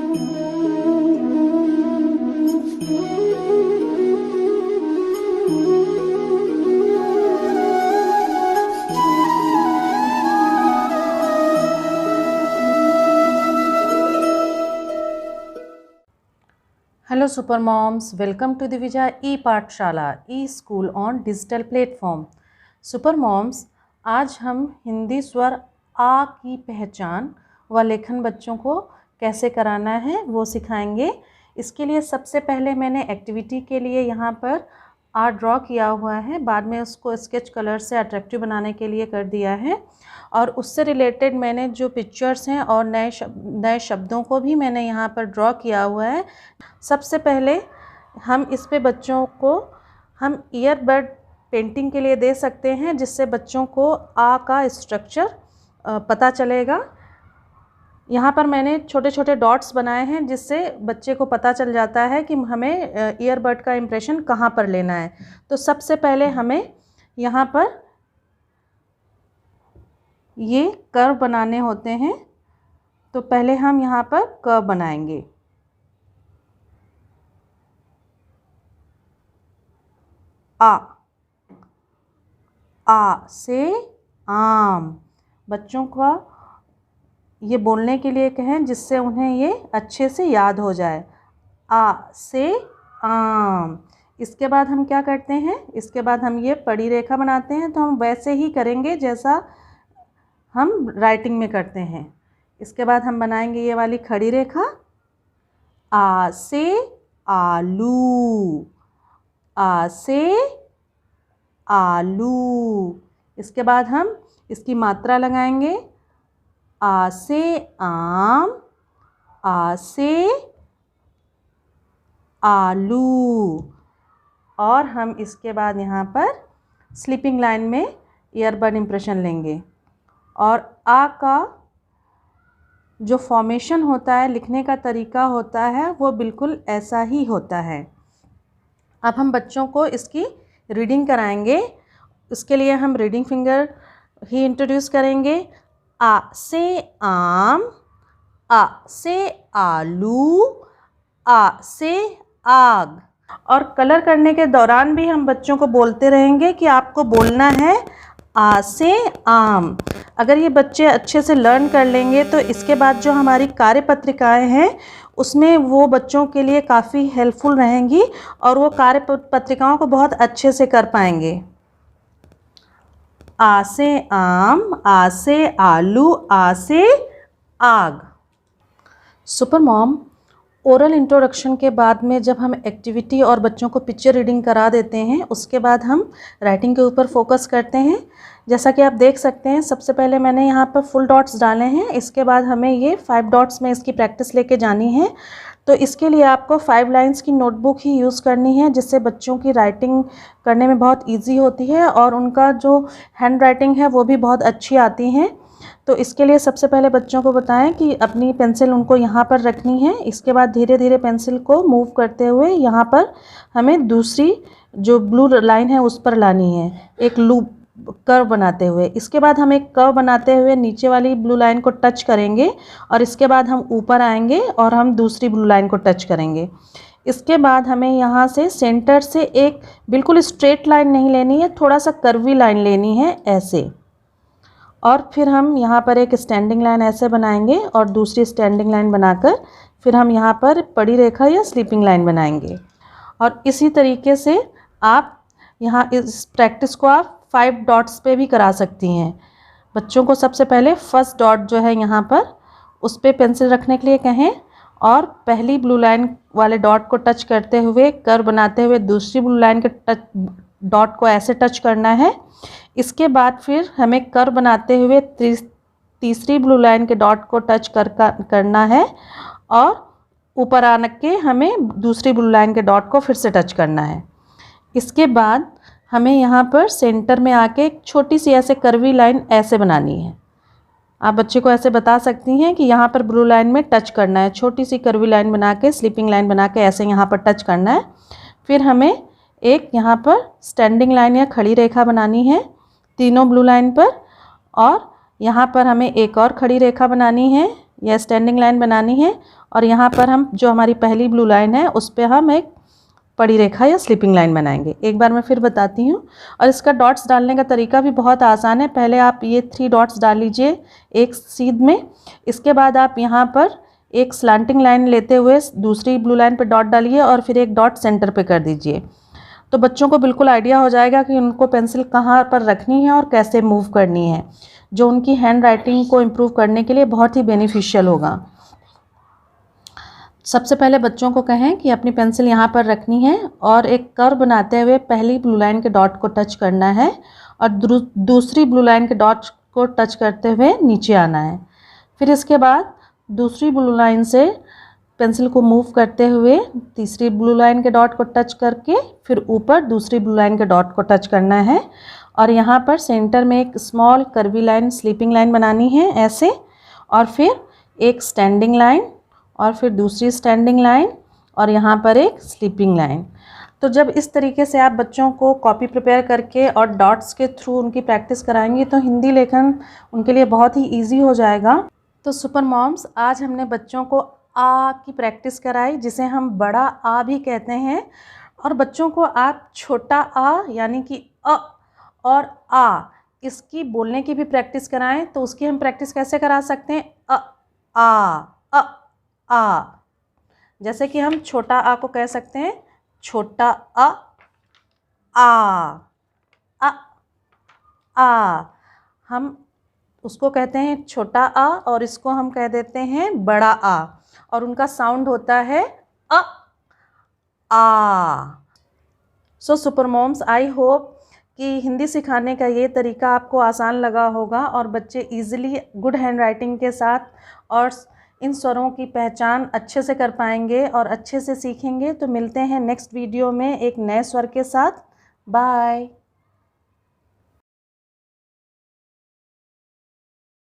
Hello Super Moms, welcome to Divija e-पाठशाला e-स्कूल on digital platform. Super moms, आज हम हिंदी स्वर आ की पहचान व लेखन बच्चों को कैसे कराना है वो सिखाएंगे। इसके लिए सबसे पहले मैंने एक्टिविटी के लिए यहाँ पर आ ड्रॉ किया हुआ है, बाद में उसको स्केच कलर से अट्रैक्टिव बनाने के लिए कर दिया है, और उससे रिलेटेड मैंने जो पिक्चर्स हैं और नए शब्दों को भी मैंने यहाँ पर ड्रॉ किया हुआ है। सबसे पहले हम इस पे बच्चों को हम ईयरबड पेंटिंग के लिए दे सकते हैं, जिससे बच्चों को आ का स्ट्रक्चर पता चलेगा। यहाँ पर मैंने छोटे छोटे डॉट्स बनाए हैं, जिससे बच्चे को पता चल जाता है कि हमें ईयरबड का इम्प्रेशन कहाँ पर लेना है। तो सबसे पहले हमें यहाँ पर ये कर्व बनाने होते हैं, तो पहले हम यहाँ पर कर्व बनाएंगे। आ से आम। बच्चों को ये बोलने के लिए कहें जिससे उन्हें ये अच्छे से याद हो जाए। आ से आम। इसके बाद हम क्या करते हैं, इसके बाद हम ये पड़ी रेखा बनाते हैं, तो हम वैसे ही करेंगे जैसा हम राइटिंग में करते हैं। इसके बाद हम बनाएंगे ये वाली खड़ी रेखा। आ से आलू। आ से आलू। इसके बाद हम इसकी मात्रा लगाएंगे। आ से आम। आ से आलू। और हम इसके बाद यहाँ पर स्लीपिंग लाइन में ईयरबड इम्प्रेशन लेंगे, और आ का जो फॉर्मेशन होता है, लिखने का तरीका होता है, वो बिल्कुल ऐसा ही होता है। अब हम बच्चों को इसकी रीडिंग कराएंगे। उसके लिए हम रीडिंग फिंगर ही इंट्रोड्यूस करेंगे। आ से आम। आ से आलू। आ से आग। और कलर करने के दौरान भी हम बच्चों को बोलते रहेंगे कि आपको बोलना है आ से आम। अगर ये बच्चे अच्छे से लर्न कर लेंगे तो इसके बाद जो हमारी कार्यपत्रिकाएं हैं उसमें वो बच्चों के लिए काफ़ी हेल्पफुल रहेंगी, और वो कार्यपत्रिकाओं को बहुत अच्छे से कर पाएंगे। आ से आम। आ से आलू। आ से आग। सुपर मॉम, ओरल इंट्रोडक्शन के बाद में जब हम एक्टिविटी और बच्चों को पिक्चर रीडिंग करा देते हैं, उसके बाद हम राइटिंग के ऊपर फोकस करते हैं। जैसा कि आप देख सकते हैं, सबसे पहले मैंने यहाँ पर फुल डॉट्स डाले हैं। इसके बाद हमें ये 5 डॉट्स में इसकी प्रैक्टिस लेके जानी है। तो इसके लिए आपको 5 लाइन्स की नोटबुक ही यूज़ करनी है, जिससे बच्चों की राइटिंग करने में बहुत ईजी होती है और उनका जो हैंड राइटिंग है वो भी बहुत अच्छी आती है। तो इसके लिए सबसे पहले बच्चों को बताएं कि अपनी पेंसिल उनको यहाँ पर रखनी है। इसके बाद धीरे धीरे पेंसिल को मूव करते हुए यहाँ पर हमें दूसरी जो ब्लू लाइन है उस पर लानी है, एक लूप कर्व बनाते हुए। इसके बाद हम एक कर्व बनाते हुए नीचे वाली ब्लू लाइन को टच करेंगे, और इसके बाद हम ऊपर आएंगे और हम दूसरी ब्लू लाइन को टच करेंगे। इसके बाद हमें यहाँ से सेंटर से एक बिल्कुल स्ट्रेट लाइन नहीं लेनी है, थोड़ा सा कर्वी लाइन लेनी है ऐसे। और फिर हम यहाँ पर एक स्टैंडिंग लाइन ऐसे बनाएंगे और दूसरी स्टैंडिंग लाइन बनाकर फिर हम यहाँ पर पड़ी रेखा या स्लीपिंग लाइन बनाएंगे। और इसी तरीके से आप यहाँ इस प्रैक्टिस को आप 5 डॉट्स पे भी करा सकती हैं। बच्चों को सबसे पहले फर्स्ट डॉट जो है यहाँ पर उस पर पेंसिल रखने के लिए कहें, और पहली ब्लू लाइन वाले डॉट को टच करते हुए कर्व बनाते हुए दूसरी ब्लू लाइन के डॉट को ऐसे टच करना है। इसके बाद फिर हमें कर्व बनाते हुए तीसरी ब्लू लाइन के डॉट को टच करना है, और ऊपर आने के हमें दूसरी ब्लू लाइन के डॉट को फिर से टच करना है। इसके बाद हमें यहाँ पर सेंटर में आके एक छोटी सी ऐसे कर्वी लाइन ऐसे बनानी है। आप बच्चे को ऐसे बता सकती हैं कि यहाँ पर ब्लू लाइन में टच करना है, छोटी सी कर्वी लाइन बना के स्लीपिंग लाइन बना के ऐसे यहाँ पर टच करना है। फिर हमें एक यहाँ पर स्टैंडिंग लाइन या खड़ी रेखा बनानी है तीनों ब्लू लाइन पर, और यहाँ पर हमें एक और खड़ी रेखा बनानी है या स्टैंडिंग लाइन बनानी है, और यहाँ पर हम जो हमारी पहली ब्लू लाइन है उस पर हम एक पड़ी रेखा या स्लीपिंग लाइन बनाएंगे। एक बार मैं फिर बताती हूँ। और इसका डॉट्स डालने का तरीका भी बहुत आसान है। पहले आप ये 3 डॉट्स डाल लीजिए एक सीध में। इसके बाद आप यहाँ पर एक स्लैंटिंग लाइन लेते हुए दूसरी ब्लू लाइन पे डॉट डालिए और फिर एक डॉट सेंटर पे कर दीजिए। तो बच्चों को बिल्कुल आइडिया हो जाएगा कि उनको पेंसिल कहाँ पर रखनी है और कैसे मूव करनी है, जो उनकी हैंड राइटिंग को इम्प्रूव करने के लिए बहुत ही बेनिफिशियल होगा। सबसे पहले बच्चों को कहें कि अपनी पेंसिल यहाँ पर रखनी है और एक कर्व बनाते हुए पहली ब्लू लाइन के डॉट को टच करना है और दूसरी ब्लू लाइन के डॉट को टच करते हुए नीचे आना है। फिर इसके बाद दूसरी ब्लू लाइन से पेंसिल को मूव करते हुए तीसरी ब्लू लाइन के डॉट को टच करके फिर ऊपर दूसरी ब्लू लाइन के डॉट को टच करना है और यहाँ पर सेंटर में एक small curvy line sleeping line बनानी है ऐसे, और फिर एक स्टैंडिंग लाइन और फिर दूसरी स्टैंडिंग लाइन और यहाँ पर एक स्लीपिंग लाइन। तो जब इस तरीके से आप बच्चों को कॉपी प्रिपेयर करके और डॉट्स के थ्रू उनकी प्रैक्टिस कराएंगे तो हिंदी लेखन उनके लिए बहुत ही ईजी हो जाएगा। तो सुपर मॉम्स, आज हमने बच्चों को आ की प्रैक्टिस कराई, जिसे हम बड़ा आ भी कहते हैं, और बच्चों को आप छोटा आ यानी कि अ और आ इसकी बोलने की भी प्रैक्टिस कराएं। तो उसकी हम प्रैक्टिस कैसे करा सकते हैं? अ आ। जैसे कि हम छोटा आ को कह सकते हैं छोटा आ आ। हम उसको कहते हैं छोटा आ और इसको हम कह देते हैं बड़ा आ, और उनका साउंड होता है आ। So super moms, I hope कि हिंदी सिखाने का ये तरीका आपको आसान लगा होगा और बच्चे इजीली गुड हैंड राइटिंग के साथ और इन स्वरों की पहचान अच्छे से कर पाएंगे और अच्छे से सीखेंगे। तो मिलते हैं नेक्स्ट वीडियो में एक नए स्वर के साथ। बाय।